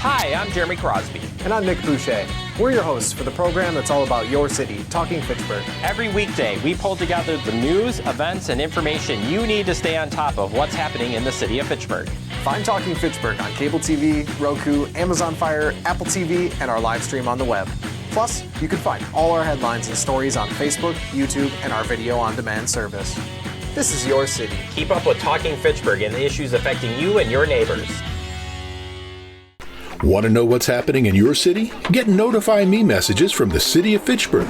Hi, I'm Jeremy Crosby. And I'm Nick Boucher. We're your hosts for the program that's all about your city, Talking Fitchburg. Every weekday, we pull together the news, events, and information you need to stay on top of what's happening in the city of Fitchburg. Find Talking Fitchburg on cable TV, Roku, Amazon Fire, Apple TV, and our live stream on the web. Plus, you can find all our headlines and stories on Facebook, YouTube, and our video on demand service. This is your city. Keep up with Talking Fitchburg and the issues affecting you and your neighbors. Want to know what's happening in your city? Get Notify Me messages from the City of Fitchburg.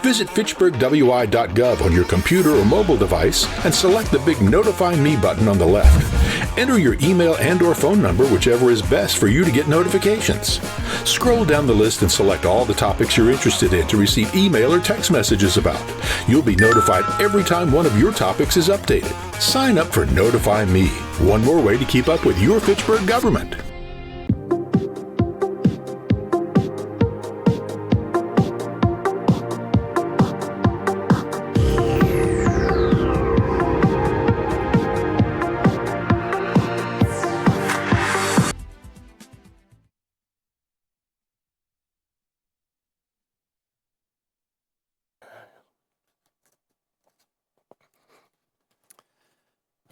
Visit fitchburgwi.gov on your computer or mobile device and select the big Notify Me button on the left. Enter your email and/or phone number, whichever is best for you to get notifications. Scroll down the list and select all the topics you're interested in to receive email or text messages about. You'll be notified every time one of your topics is updated. Sign up for Notify Me, one more way to keep up with your Fitchburg government.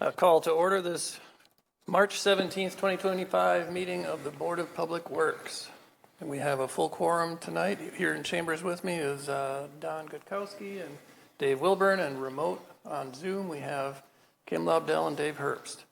A call to order this March 17th, 2025 meeting of the Board of Public Works. And we have a full quorum tonight. Here in chambers with me is Don Gutkowski and Dave Wilburn, and remote on Zoom we have Kim Lobdell and Dave Herbst.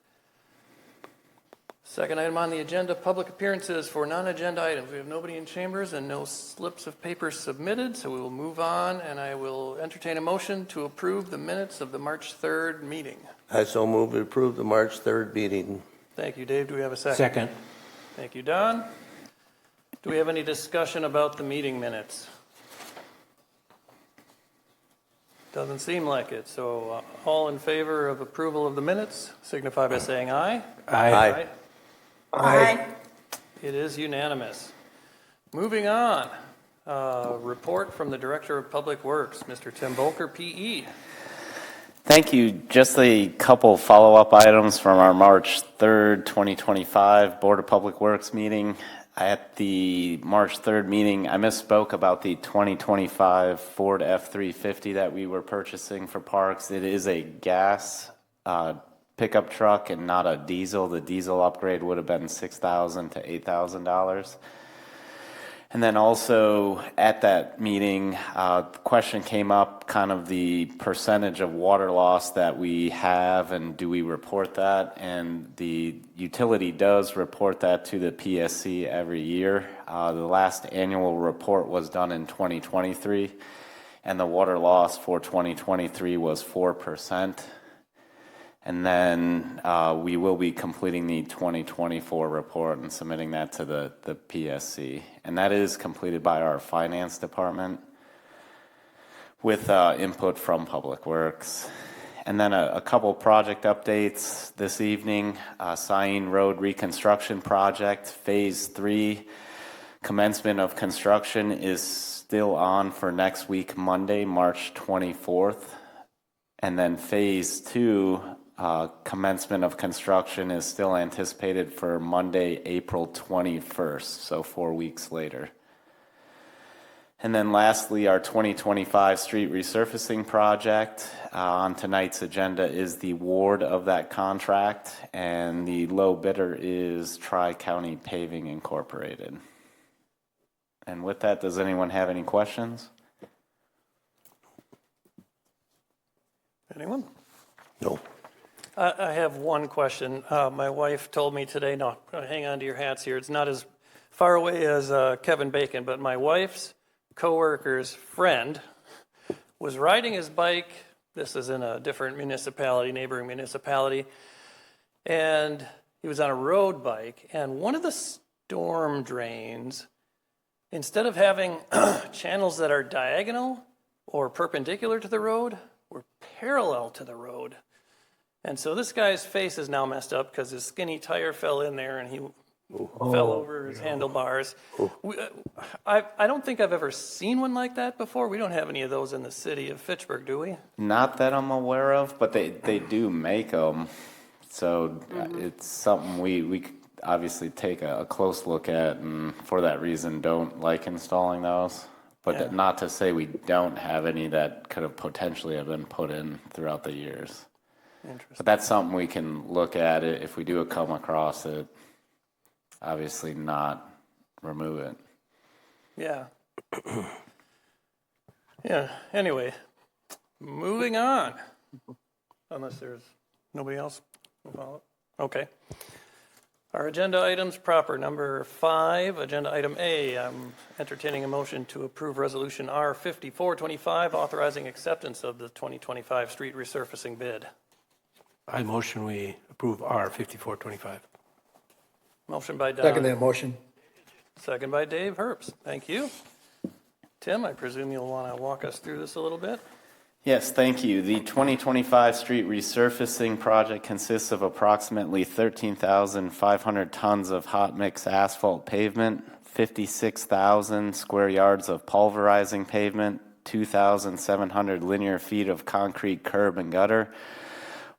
Second item on the agenda, public appearances for non-agenda items. We have nobody in chambers and no slips of paper submitted, so we will move on, and I will entertain a motion to approve the minutes of the March 3rd meeting. I so move to approve the March 3rd meeting. Thank you, Dave. Do we have a second? Second. Thank you, Don. Do we have any discussion about the meeting minutes? Doesn't seem like it. So all in favor of approval of the minutes signify by saying aye. Aye. Aye. It is unanimous. Moving on. Report from the Director of Public Works, Mr. Tim Volker, PE. Thank you. Just a couple follow-up items from our March 3rd, 2025 Board of Public Works meeting. At the March 3rd meeting, I misspoke about the 2025 Ford F-350 that we were purchasing for parks. It is a gas pickup truck and not a diesel. The diesel upgrade would have been $6,000 to $8,000. And then also at that meeting, the question came up, kind of the percentage of water loss that we have, and do we report that? And the utility does report that to the PSC every year. The last annual report was done in 2023, and the water loss for 2023 was 4%. And then we will be completing the 2024 report and submitting that to the PSC. And that is completed by our finance department with input from Public Works. And then a couple project updates this evening. Sain Road Reconstruction Project, Phase 3. Commencement of construction is still on for next week, Monday, March 24th. And then Phase 2, commencement of construction is still anticipated for Monday, April 21st, so 4 weeks later. And then lastly, our 2025 street resurfacing project. On tonight's agenda is the award of that contract, and the low bidder is Tri-County Paving Incorporated. And with that, does anyone have any questions? Anyone? No. I have one question. My wife told me today, no, hang on to your hats here. It's not as far away as Kevin Bacon, but my wife's coworker's friend was riding his bike. This is in a different municipality, neighboring municipality. And he was on a road bike. And one of the storm drains, instead of having channels that are diagonal or perpendicular to the road, were parallel to the road. And so this guy's face is now messed up because his skinny tire fell in there and he fell over his handlebars. I don't think I've ever seen one like that before. We don't have any of those in the city of Fitchburg, do we? Not that I'm aware of, but they do make them. So it's something we obviously take a close look at, and for that reason don't like installing those. But not to say we don't have any that could have potentially have been put in throughout the years. But that's something we can look at it if we do come across it. Obviously not remove it. Yeah. Yeah, anyway, moving on. Unless there's nobody else. Okay. Our agenda items proper. Number 5, agenda item A. I'm entertaining a motion to approve resolution R5425, authorizing acceptance of the 2025 street resurfacing bid. I motion we approve R5425. Motion by Don. Second that motion. Second by Dave Herbst. Thank you. Tim, I presume you'll want to walk us through this a little bit. Yes, thank you. The 2025 street resurfacing project consists of approximately 13,500 tons of hot mix asphalt pavement, 56,000 square yards of pulverizing pavement, 2,700 linear feet of concrete curb and gutter,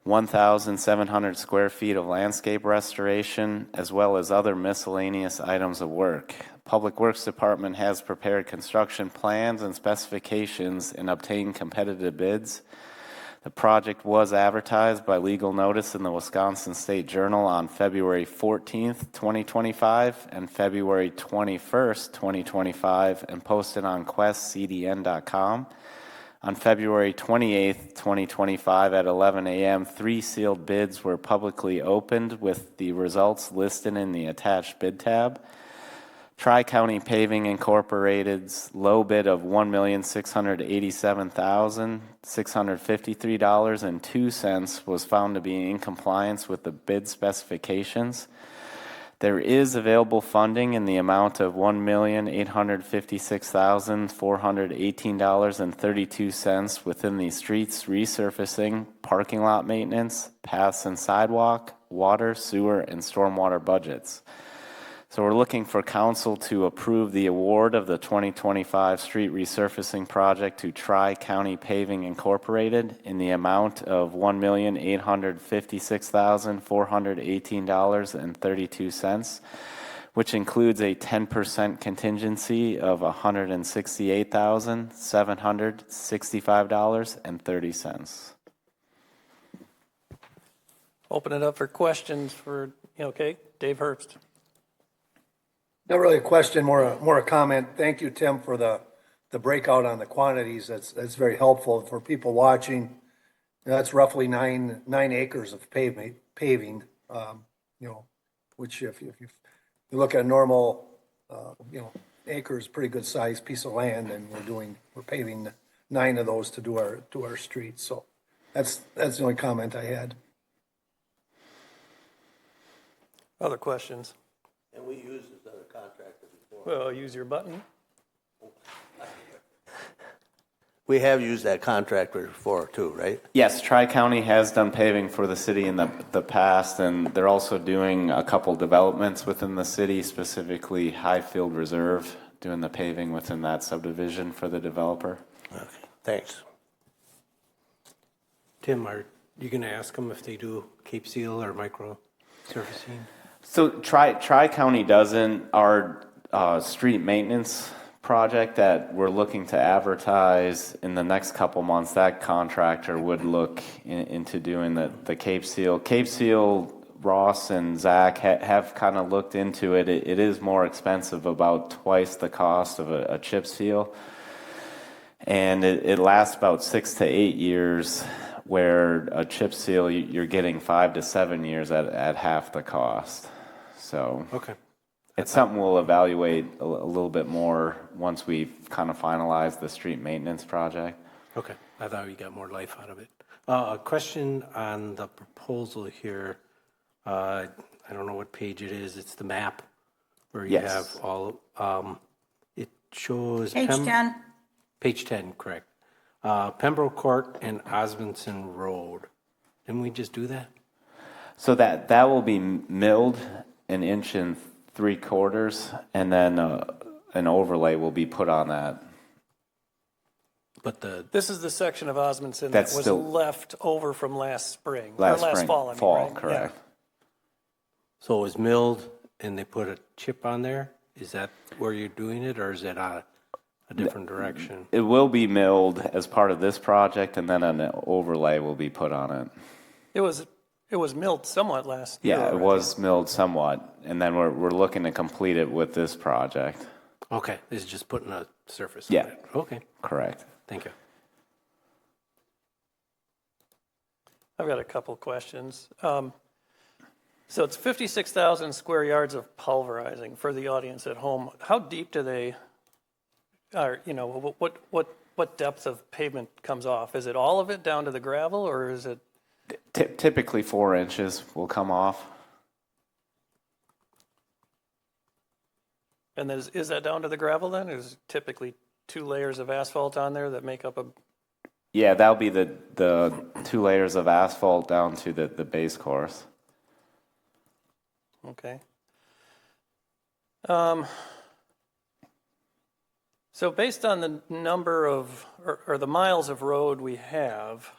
1,700 square feet of landscape restoration, as well as other miscellaneous items of work. Public Works Department has prepared construction plans and specifications and obtained competitive bids. The project was advertised by legal notice in the Wisconsin State Journal on February 14th, 2025 and February 21st, 2025 and posted on questcdn.com. On February 28th, 2025 at 11 a.m., 3 sealed bids were publicly opened with the results listed in the attached bid tab. Tri-County Paving Incorporated's low bid of $1,687,653.02 was found to be in compliance with the bid specifications. There is available funding in the amount of $1,856,418.32 within the streets resurfacing, parking lot maintenance, paths and sidewalk, water, sewer, and stormwater budgets. So we're looking for council to approve the award of the 2025 street resurfacing project to Tri-County Paving Incorporated in the amount of $1,856,418.32, which includes a 10% contingency of $168,765.30. Open it up for questions for, okay, Dave Herbst. Not really a question, more a comment. Thank you, Tim, for the breakout on the quantities. That's very helpful for people watching. That's roughly nine acres of paving. Which if you look at a normal, acres, pretty good sized piece of land, and we're paving 9 of those to do our streets. So that's the only comment I had. Other questions? And we used this other contractor before. Well, use your button. We have used that contractor before too, right? Yes, Tri-County has done paving for the city in the past, and they're also doing a couple developments within the city, specifically Highfield Reserve, doing the paving within that subdivision for the developer. Okay, thanks. Tim, are you going to ask them if they do Cape Seal or micro surfacing? So Tri-County doesn't. Our street maintenance project that we're looking to advertise in the next couple months, that contractor would look into doing the Cape Seal. Cape Seal, Ross and Zach have kind of looked into it. It is more expensive, about twice the cost of a chip seal. And it lasts about 6 to 8 years, where a chip seal, you're getting 5 to 7 years at half the cost. So Okay. it's something we'll evaluate a little bit more once we've kind of finalized the street maintenance project. Okay. I thought we got more life out of it. A question on the proposal here. I don't know what page it is. It's the map where you Yes. have all, it shows. Page 10. Page 10, correct. Pembroke Court and Osmondson Road. Didn't we just do that? So that will be milled 1 3/4 inches, and then an overlay will be put on that. But This is the section of Osmondson That's that was still- last over from last spring. Last or last spring, fall, I mean, fall, right? correct. so it was milled and they put a chip on there? Is that where you're doing it, or is it a different direction? It will be milled as part of this project, and then an overlay will be put on it. It was milled somewhat last year. Yeah, it already. was milled somewhat, and then we're looking to complete it with this project. Okay, it's just putting a surface Yeah. on it. Okay, Correct. thank you. I've got a couple questions. So it's 56,000 square yards of pulverizing for the audience at home. How deep do they, what depth of pavement comes off? Is it all of it down to the gravel, or is it? Typically 4 inches will come off. And then is that down to the gravel then? Is typically 2 layers of asphalt on there that make up a? Yeah, that'll be the 2 layers of asphalt down to the base course. Okay. So based on the number of, or the miles of road we have,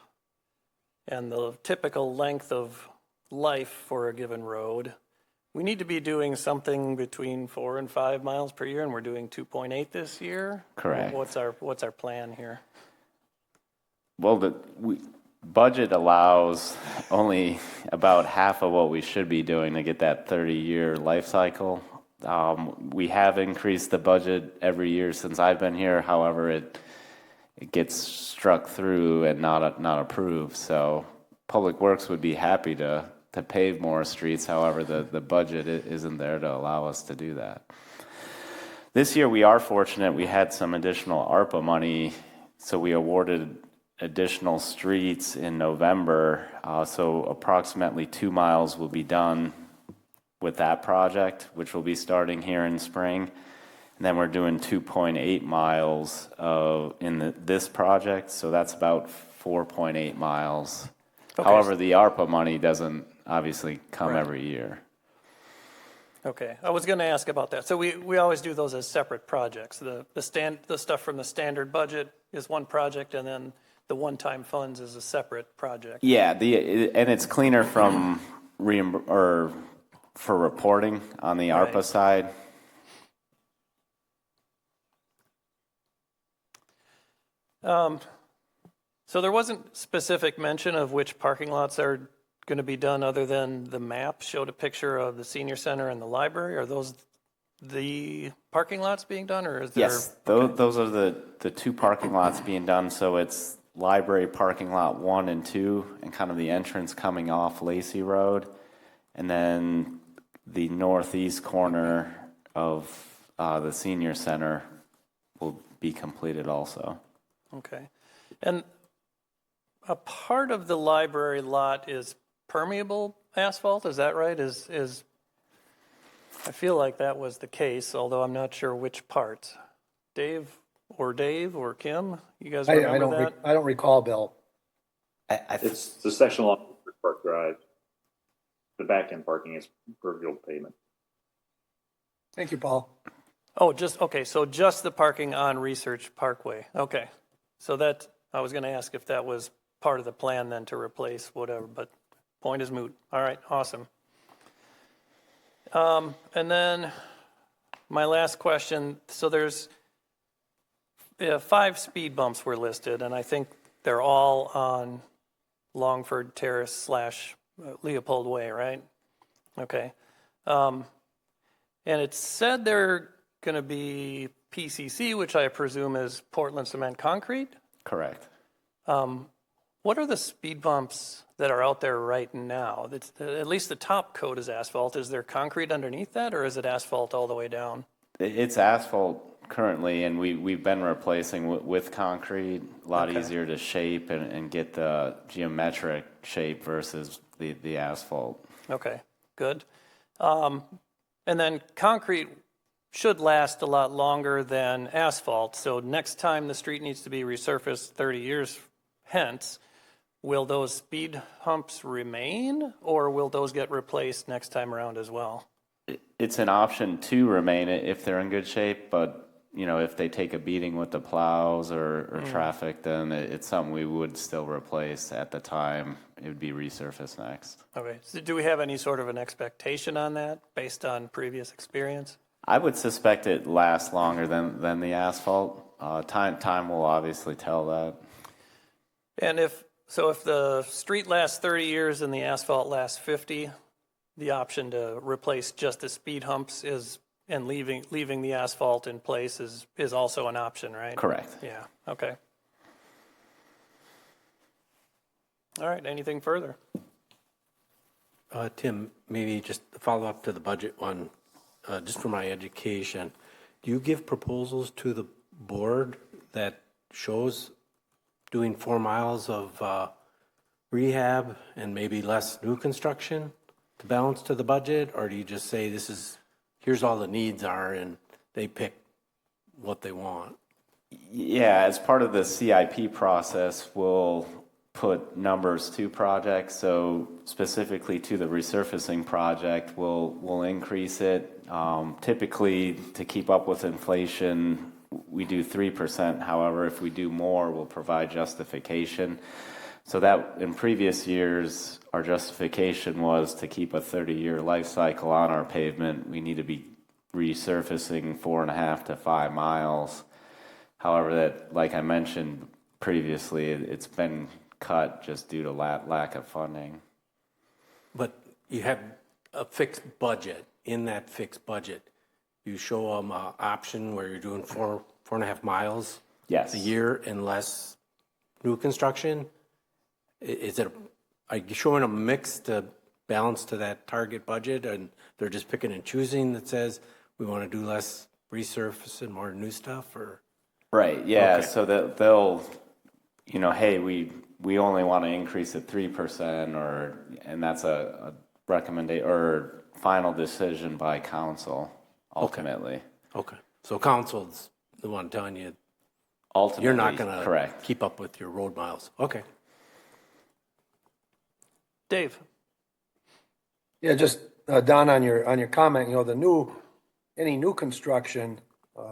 and the typical length of life for a given road, we need to be doing something between 4 and 5 miles per year, and we're doing 2.8 this year? Correct. What's our plan here? Well, the budget allows only about half of what we should be doing to get that 30-year life cycle. We have increased the budget every year since I've been here. However, it gets struck through and not approved. So Public Works would be happy to pave more streets. However, the budget isn't there to allow us to do that. This year we are fortunate. We had some additional ARPA money, so we awarded additional streets in November. So approximately 2 miles will be done with that project, which will be starting here in spring. And then we're doing 2.8 miles in this project, so that's about 4.8 miles. Okay. However, the ARPA money doesn't obviously come every year. Okay, I was going to ask about that. So we always do those as separate projects. The stuff from the standard budget is one project, and then the one-time funds is a separate project. Yeah, and it's cleaner from for reporting on the ARPA side. So there wasn't specific mention of which parking lots are going to be done, other than the map showed a picture of the senior center and the library. Are those the parking lots being done, or is there? Yes, those are the 2 parking lots being done. So it's library parking lot 1 and 2, and kind of the entrance coming off Lacey Road, and then the northeast corner of the senior center will be completed also. Okay, and a part of the library lot is permeable asphalt. Is that right? Is I feel like that was the case, although I'm not sure which part. Dave or Kim, you guys remember that? I don't recall, Bill. It's the section along Park Drive. The back end parking is permeable pavement. Thank you, Paul. Oh, so just the parking on Research Parkway. Okay, so that I was going to ask if that was part of the plan then to replace whatever, but point is moot. All right, awesome. And then my last question. So there's 5 speed bumps were listed, and I think they're all on Longford Terrace / Leopold Way, right? Okay. And it said they're going to be PCC, which I presume is Portland Cement Concrete. Correct. What are the speed bumps that are out there right now? At least the top coat is asphalt. Is there concrete underneath that, or is it asphalt all the way down? It's asphalt currently, and we've been replacing with concrete. A lot easier to shape and get the geometric shape versus the asphalt. Okay, good. And then concrete should last a lot longer than asphalt. So next time the street needs to be resurfaced 30 years hence, will those speed humps remain, or will those get replaced next time around as well? It's an option to remain it if they're in good shape, but if they take a beating with the plows or traffic, then it's something we would still replace at the time. It would be resurfaced next. Okay. So do we have any sort of an expectation on that based on previous experience? I would suspect it lasts longer than the asphalt. Time will obviously tell that. And if the street lasts 30 years and the asphalt lasts 50, the option to replace just the speed humps and leaving the asphalt in place is also an option, right? Correct. Yeah, okay. All right, anything further? Tim, maybe just a follow up to the budget one, just for my education. Do you give proposals to the board that shows doing 4 miles of rehab and maybe less new construction to balance to the budget? Or do you just say here's all the needs are and they pick what they want? Yeah, as part of the CIP process, we'll put numbers to projects. So specifically to the resurfacing project, we'll increase it. Typically, to keep up with inflation, we do 3%. However, if we do more, we'll provide justification. So that in previous years, our justification was to keep a 30-year life cycle on our pavement. We need to be resurfacing 4.5 to 5 miles. However, that, like I mentioned previously, it's been cut just due to lack of funding. But you have a fixed budget. In that fixed budget, you show them an option where you're doing 4.5 miles Yes. a year and less new construction. Are you showing them a mix to balance to that target budget, and they're just picking and choosing that says we want to do less resurface and more new stuff, or? Right. Yeah. Okay. So that they'll, hey, we only want to increase it 3%, and that's a recommendation or final decision by council ultimately. Okay. So council's the one telling you Ultimately, you're not going to correct. keep up with your road miles. Okay. Dave? Yeah, just Don, on your comment, any new construction,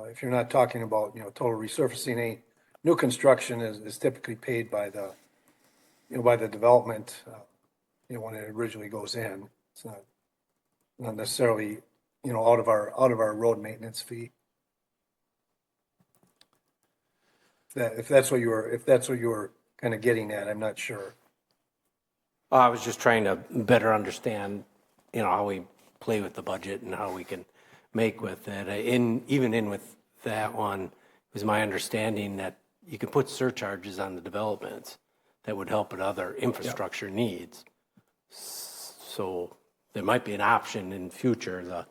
if you're not talking about, total resurfacing, any new construction is typically paid by the development, when it originally goes in. It's not necessarily, out of our road maintenance fee. If that's what you were kind of getting at, I'm not sure. I was just trying to better understand, how we play with the budget and how we can make with it. Even with that one, it was my understanding that you can put surcharges on the developments that would help with other infrastructure needs. So there might be an option in future to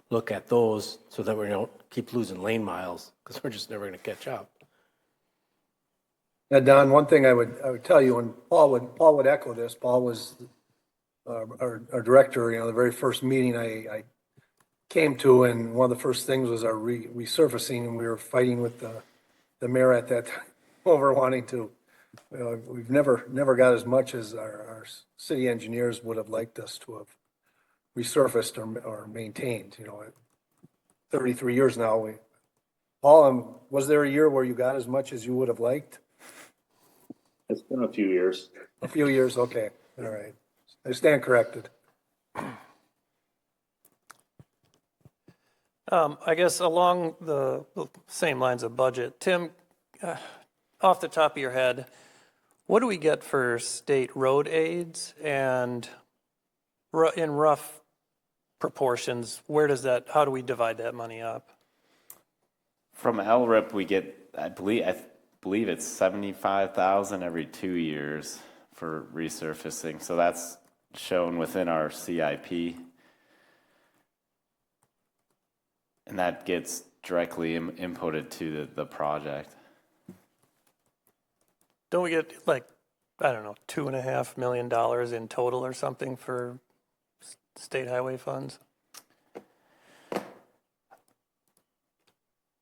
look at those so that we don't keep losing lane miles, because we're just never going to catch up. Now, Don, one thing I would tell you, and Paul would echo this. Paul was our director. The very first meeting I came to, and one of the first things was our resurfacing, and we were fighting with the mayor at that time over wanting to. We've never got as much as our city engineers would have liked us to have resurfaced or maintained. 33 years now. Paul, was there a year where you got as much as you would have liked? It's been a few years. A few years, okay. All right. I stand corrected. I guess along the same lines of budget, Tim, off the top of your head, what do we get for state road aids, and in rough proportions, how do we divide that money up? From LRIP, we get, I believe it's $75,000 every 2 years for resurfacing. So that's shown within our CIP. And that gets directly inputted to the project. Don't we get $2.5 million in total or something for state highway funds?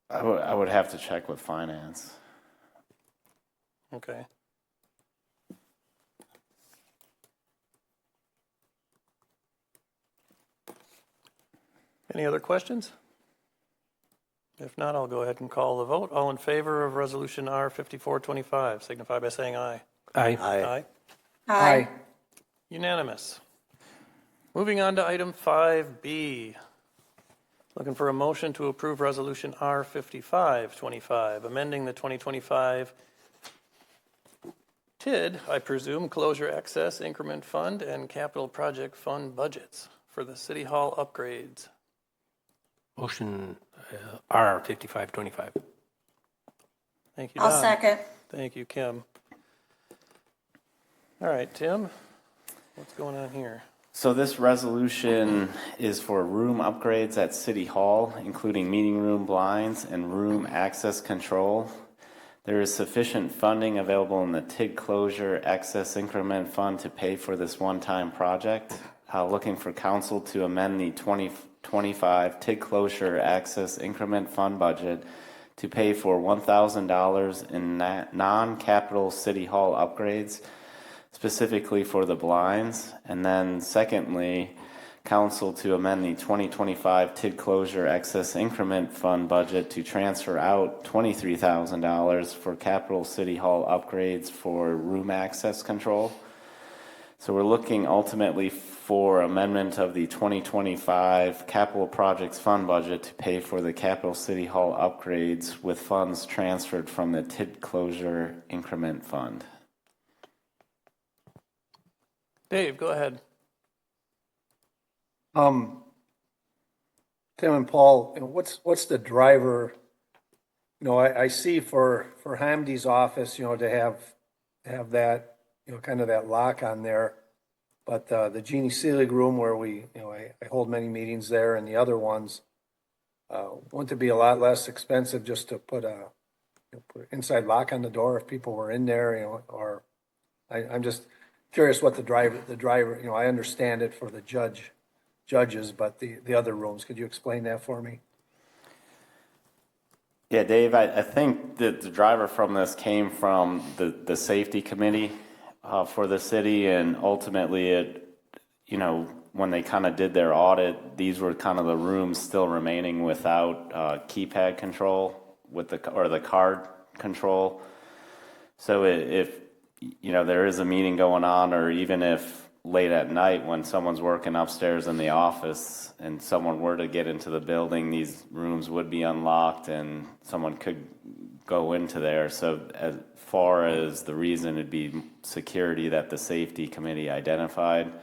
I would have to check with finance. Okay. Any other questions? If not, I'll go ahead and call the vote. All in favor of Resolution R 5425, signify by saying aye. Aye. Aye. Aye. Unanimous. Moving on to item 5B. Looking for a motion to approve Resolution R 5525, amending the 2025 TID, I presume, Closure Access Increment Fund and Capital Project Fund budgets for the City Hall upgrades. Motion R 5525. Thank you, I'll Don. second. Thank you, Kim. All right, Tim, what's going on here? So this resolution is for room upgrades at City Hall, including meeting room blinds and room access control. There is sufficient funding available in the TID Closure Access Increment Fund to pay for this one-time project. Looking for council to amend the 2025 TID Closure Access Increment Fund budget to pay for $1,000 in non-capital City Hall upgrades, specifically for the blinds. And then secondly, council to amend the 2025 TID Closure Excess Increment Fund budget to transfer out $23,000 for capital City Hall upgrades for room access control. So we're looking ultimately for amendment of the 2025 Capital Projects Fund budget to pay for the capital City Hall upgrades with funds transferred from the TID Closure Increment Fund. Dave, go ahead. Tim and Paul, what's the driver? I see for Hamdi's office, to have that, kind of that lock on there. But the Jeannie Seelig room where I hold many meetings there, and the other ones, wouldn't it be a lot less expensive just to put an inside lock on the door if people were in there, or I'm just curious what the driver, I understand it for the judges, but the other rooms, could you explain that for me? Yeah, Dave, I think that the driver from this came from the safety committee for the city, and ultimately it, when they kind of did their audit, these were kind of the rooms still remaining without keypad control with the card control. So if there is a meeting going on, or even if late at night when someone's working upstairs in the office and someone were to get into the building, these rooms would be unlocked and someone could go into there. So as far as the reason, it'd be security that the safety committee identified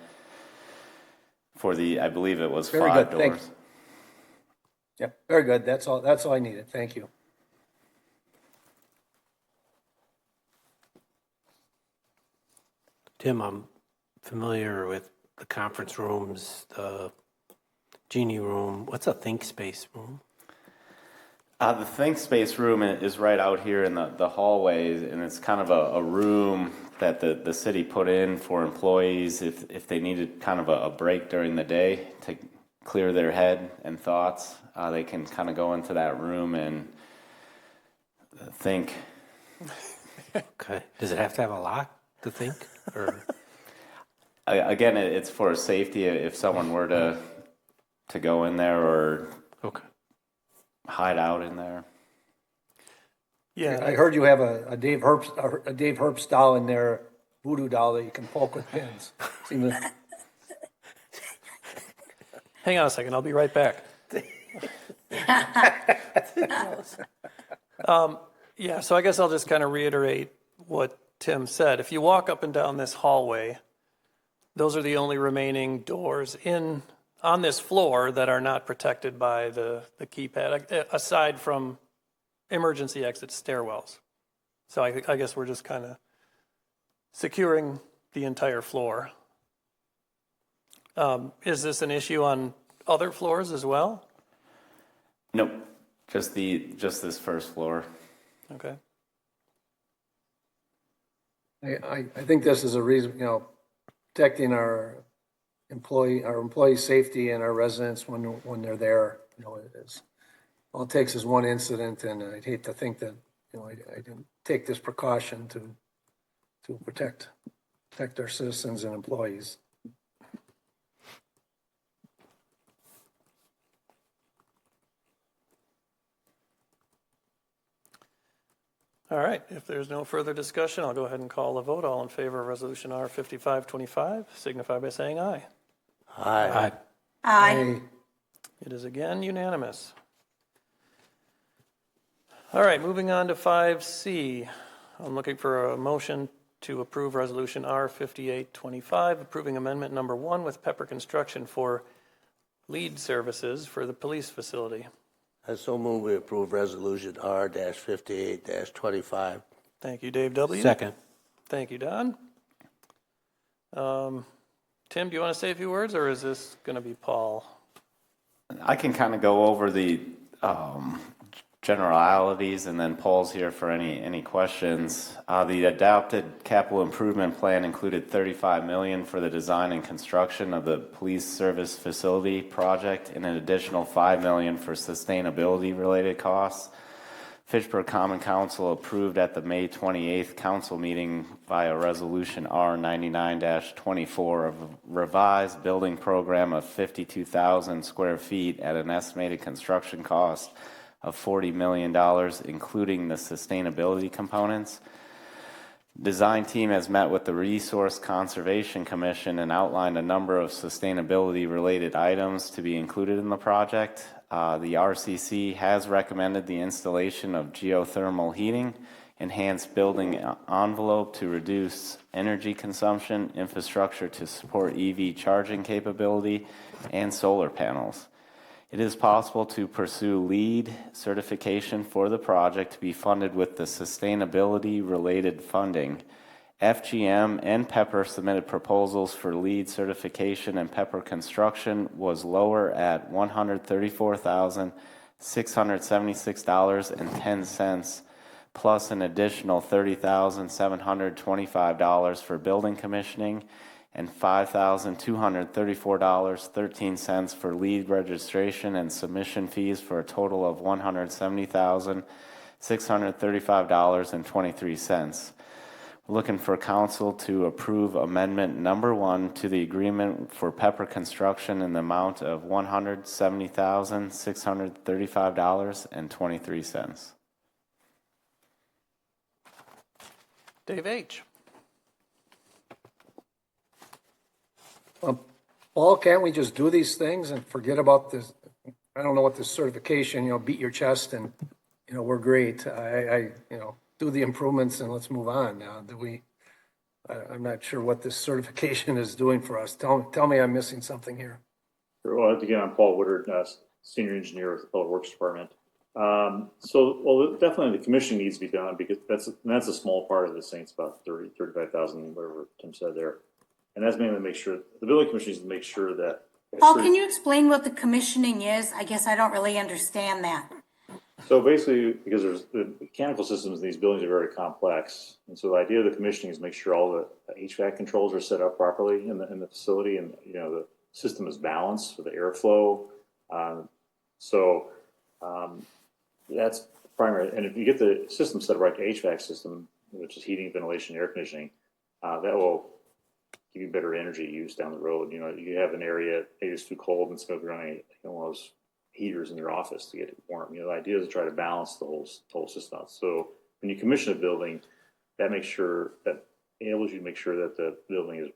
for I believe it was Very 5 good. doors. Thanks. Yep, very good. That's all I needed. Thank you. Tim, I'm familiar with the conference rooms, the Genie room. What's a Think Space room? The Think Space room is right out here in the hallways, and it's kind of a room that the city put in for employees if they needed kind of a break during the day to clear their head and thoughts. They can kind of go into that room and think. Okay. Does it have to have a lock to think? Or again, it's for safety if someone were to go in there or hide out in there. Yeah, I heard you have a Dave Herbst doll in there, voodoo doll that you can poke with pins. hang on a second. I'll be right back. Yeah, so I guess I'll just kind of reiterate what Tim said. If you walk up and down this hallway, those are the only remaining doors on this floor that are not protected by the keypad, aside from emergency exit stairwells. So I guess we're just kind of securing the entire floor. Is this an issue on other floors as well? Nope, just this first floor. Okay. I think this is a reason, protecting our employee safety and our residents when they're there. It is. All it takes is one incident, and I'd hate to think that I didn't take this precaution to protect our citizens and employees. All right, if there's no further discussion, I'll go ahead and call the vote. All in favor of Resolution R 5525, signify by saying aye. Aye. Aye. It is again unanimous. All right, moving on to 5C. I'm looking for a motion to approve Resolution R 5825, approving amendment number 1 with Pepper Construction for lead services for the police facility. I so move we approve Resolution R-58-25. Thank you, Dave W. Second. Thank you, Don. Tim, do you want to say a few words, or is this going to be Paul? I can kind of go over the generalities, and then Paul's here for any questions. The adopted capital improvement plan included $35 million for the design and construction of the police service facility project, and an additional $5 million for sustainability related costs. Fitchburg Common Council approved at the May 28th council meeting via Resolution R 99-24 of a revised building program of 52,000 square feet at an estimated construction cost of $40 million, including the sustainability components. Design team has met with the Resource Conservation Commission and outlined a number of sustainability related items to be included in the project. The RCC has recommended the installation of geothermal heating, enhanced building envelope to reduce energy consumption, infrastructure to support EV charging capability, and solar panels. It is possible to pursue LEED certification for the project to be funded with the sustainability-related funding. FGM and Pepper submitted proposals for LEED certification, and Pepper Construction was lower at $134,676.10, plus an additional $30,725 for building commissioning, and $5,234.13 for lead registration and submission fees, for a total of $170,635.23. We're looking for council to approve amendment number 1 to the agreement for Pepper Construction in the amount of $170,635.23. Dave H. Paul, can't we just do these things and forget about this? I don't know what this certification, beat your chest and, we're great. I do the improvements and let's move on. Now, I'm not sure what this certification is doing for us. Tell me I'm missing something here. Well, again, I'm Paul Woodard, Senior Engineer with the Public Works Department. Definitely the commission needs to be done, because that's a small part of this thing. It's about 35,000, whatever Tim said there. And that's mainly to make sure, the building commission needs to make sure that. Paul, can you explain what the commissioning is? I guess I don't really understand that. So basically, because there's the mechanical systems in these buildings are very complex. And so the idea of the commissioning is make sure all the HVAC controls are set up properly in the facility, and, the system is balanced for the airflow. That's primary. And if you get the system set up right, the HVAC system, which is heating, ventilation, air conditioning, that will give you better energy use down the road. You have an area, maybe it's too cold and it's going to be running one of those heaters in your office to get it warm. The idea is to try to balance the whole system out. So when you commission a building, that makes sure that enables you to make sure that the building is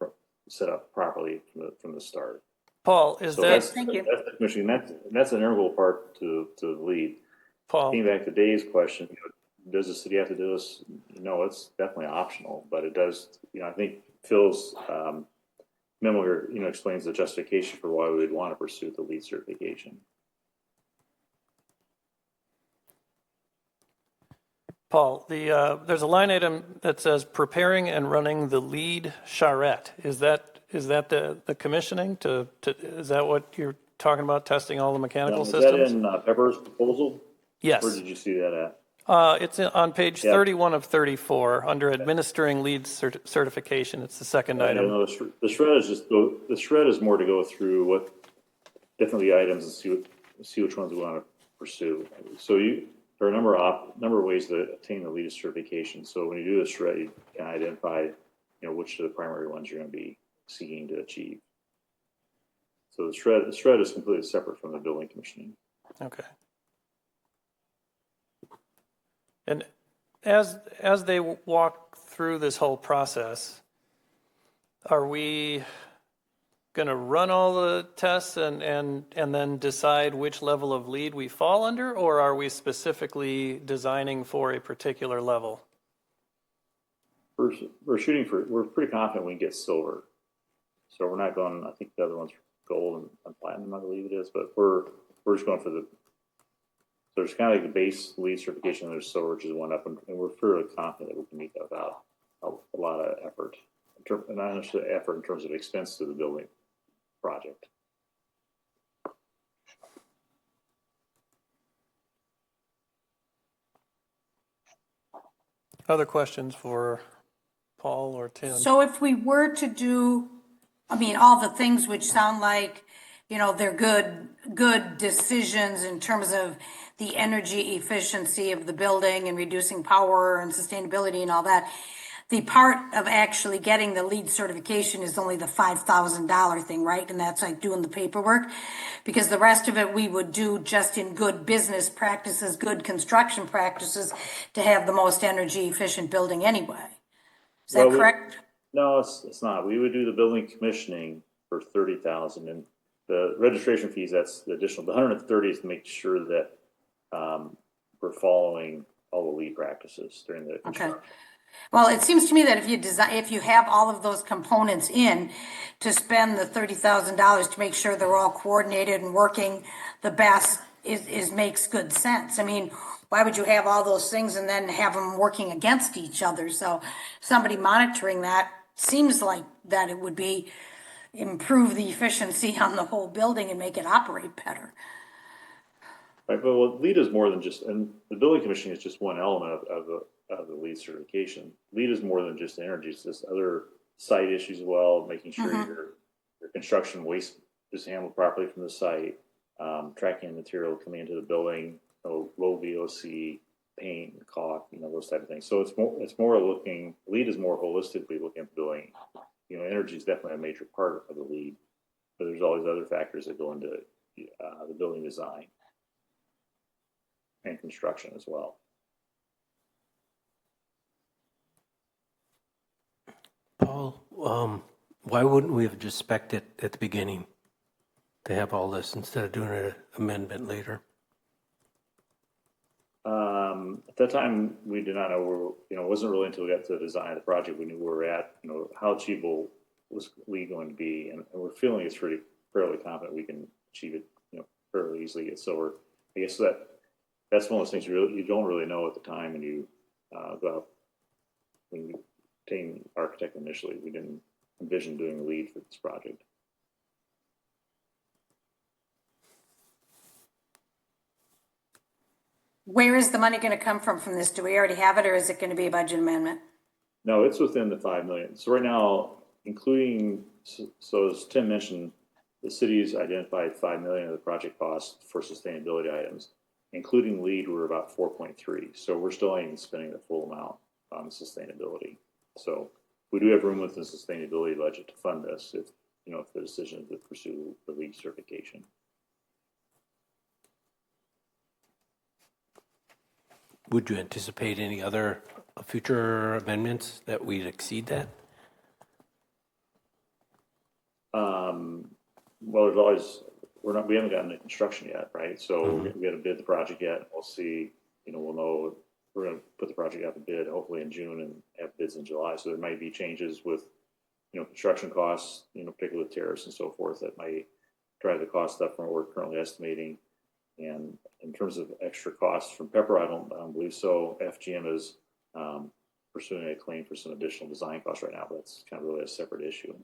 set up properly from the start. Paul, Thank you. That's the commissioning. That's an integral part to the lead. Paul, Getting back to Dave's question, does the city have to do this? No, it's definitely optional, but it does. I think Phil's memo here, explains the justification for why we would want to pursue the LEED certification. Paul, there's a line item that says preparing and running the lead charrette. Is that the commissioning? Is that what you're talking about? Testing all the mechanical systems? Is that in Pepper's proposal? Yes. Where did you see that at? It's on page 31 of 34 under administering lead certification. It's the second item. The shred is more to go through what different items and see which ones we want to pursue. So there are a number of ways to obtain the LEED certification. So when you do the shred, you can identify which of the primary ones you're going to be seeking to achieve. So the shred is completely separate from the building commissioning. Okay. as they walk through this whole process, are we going to run all the tests and then decide which level of lead we fall under, or are we specifically designing for a particular level? We're shooting for, we're pretty confident we can get silver. So we're not going, I think the other one's gold and platinum, I believe it is, but we're just going for the, so there's kind of like the base lead certification, and there's silver, which is one up, and we're fairly confident that we can meet that without a lot of effort. And not necessarily effort in terms of expense to the building project. Other questions for Paul or Tim? So if we were to do, I mean, all the things which sound like, they're good decisions in terms of the energy efficiency of the building and reducing power and sustainability and all that. The part of actually getting the LEED certification is only the $5,000 thing, right? And that's like doing the paperwork, because the rest of it we would do just in good business practices, good construction practices, to have the most energy efficient building anyway. Is that correct? No, it's not. We would do the building commissioning for $30,000, and the registration fees, that's the additional. The $130 is to make sure that we're following all the LEED practices during the construction. Okay. Well, it seems to me that if you have all of those components in, to spend the $30,000 to make sure they're all coordinated and working the best is makes good sense. I mean, why would you have all those things and then have them working against each other? So somebody monitoring that seems like that it would be improve the efficiency on the whole building and make it operate better. Right, but LEED is more than just, and the building commissioning is just one element of the LEED certification. LEED is more than just energy; it's just other site issues as well, making sure your construction waste is handled properly from the site, tracking material coming into the building, low VOC, paint, caulk, those type of things. So it's more looking. LEED is more holistically looking at the building. Energy is definitely a major part of the LEED, but there's all these other factors that go into the building design and construction as well. Paul, why wouldn't we have just spec'd it at the beginning to have all this instead of doing an amendment later? At that time, we did not know it wasn't really until we got to the design of the project we knew where we're at, how achievable was LEED going to be, and we're feeling it's fairly confident we can achieve it, fairly easily get silver. I guess that's one of those things you don't really know at the time when you go out. When we obtained architect initially, we didn't envision doing LEED for this project. Where is the money going to come from this? Do we already have it, or is it going to be a budget amendment? No, it's within the $5 million. So right now, including, so as Tim mentioned, the city's identified $5 million of the project cost for sustainability items. Including LEED, we're about 4.3. So we're still ain't spending the full amount on sustainability. So we do have room within the sustainability budget to fund this if the decision to pursue the LEED certification. Would you anticipate any other future amendments that we'd exceed that? Well, there's always, we haven't gotten into construction yet, right? So we haven't bid the project yet. We'll see, we'll know, we're going to put the project out to bid hopefully in June and have bids in July. So there might be changes with, construction costs, particularly with tariffs and so forth, that might drive the cost up from what we're currently estimating. And in terms of extra costs from Pepper, I don't believe so. FGM is pursuing a claim for some additional design costs right now, but that's kind of really a separate issue.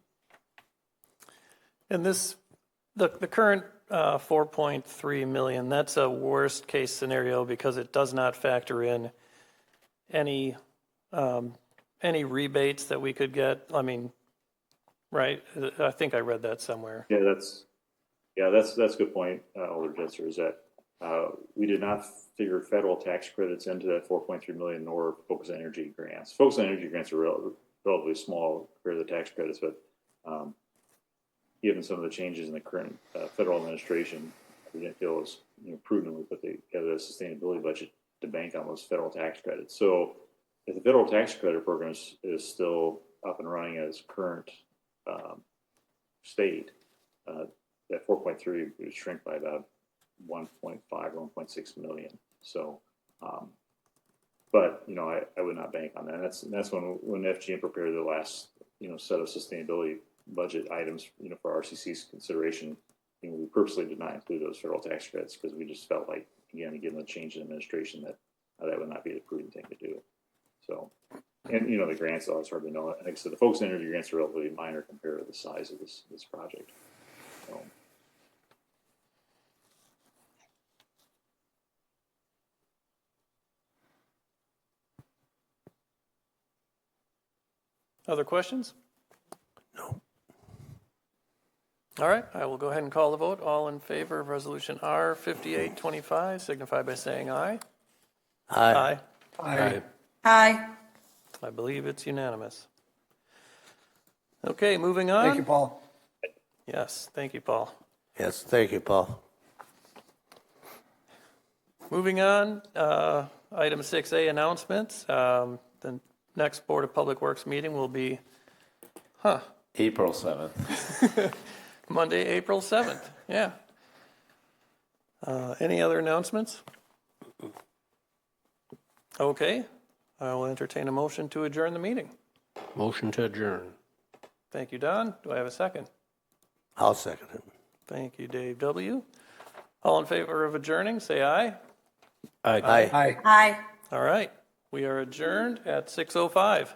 And the current 4.3 million, that's a worst case scenario because it does not factor in any rebates that we could get. I mean, right? I think I read that somewhere. Yeah, that's a good point, Alder Jetzer, is that we did not figure federal tax credits into that 4.3 million nor focus on energy grants. Focus on energy grants are relatively small compared to the tax credits, but given some of the changes in the current federal administration, we didn't feel it was prudent we put together a sustainability budget to bank on those federal tax credits. So if the federal tax credit program is still up and running as current state, that 4.3 would shrink by about 1.5, 1.6 million. So, but I would not bank on that. That's when FGM prepared the last set of sustainability budget items for RCC's consideration. We purposely did not include those federal tax credits because we just felt like, again, given the change in administration, that would not be the prudent thing to do. So, and the grants, it's hard to know. Like I said, the focus energy grants are relatively minor compared to the size of this project. So. Other questions? No. All right, I will go ahead and call the vote. All in favor of resolution R 5825 signify by saying aye. Aye. Aye. Aye. I believe it's unanimous. Okay, moving on. Thank you, Paul. Yes, thank you, Paul. Yes, thank you, Paul. Moving on, item 6A, announcements. The next Board of Public Works meeting will be, April 7th. Monday, April 7th. Yeah. Any other announcements? Okay, I will entertain a motion to adjourn the meeting. Motion to adjourn. Thank you, Don. Do I have a second? I'll second it. Thank you, Dave W. All in favor of adjourning, say aye. Aye. Aye. Aye. All right, we are adjourned at 6:05.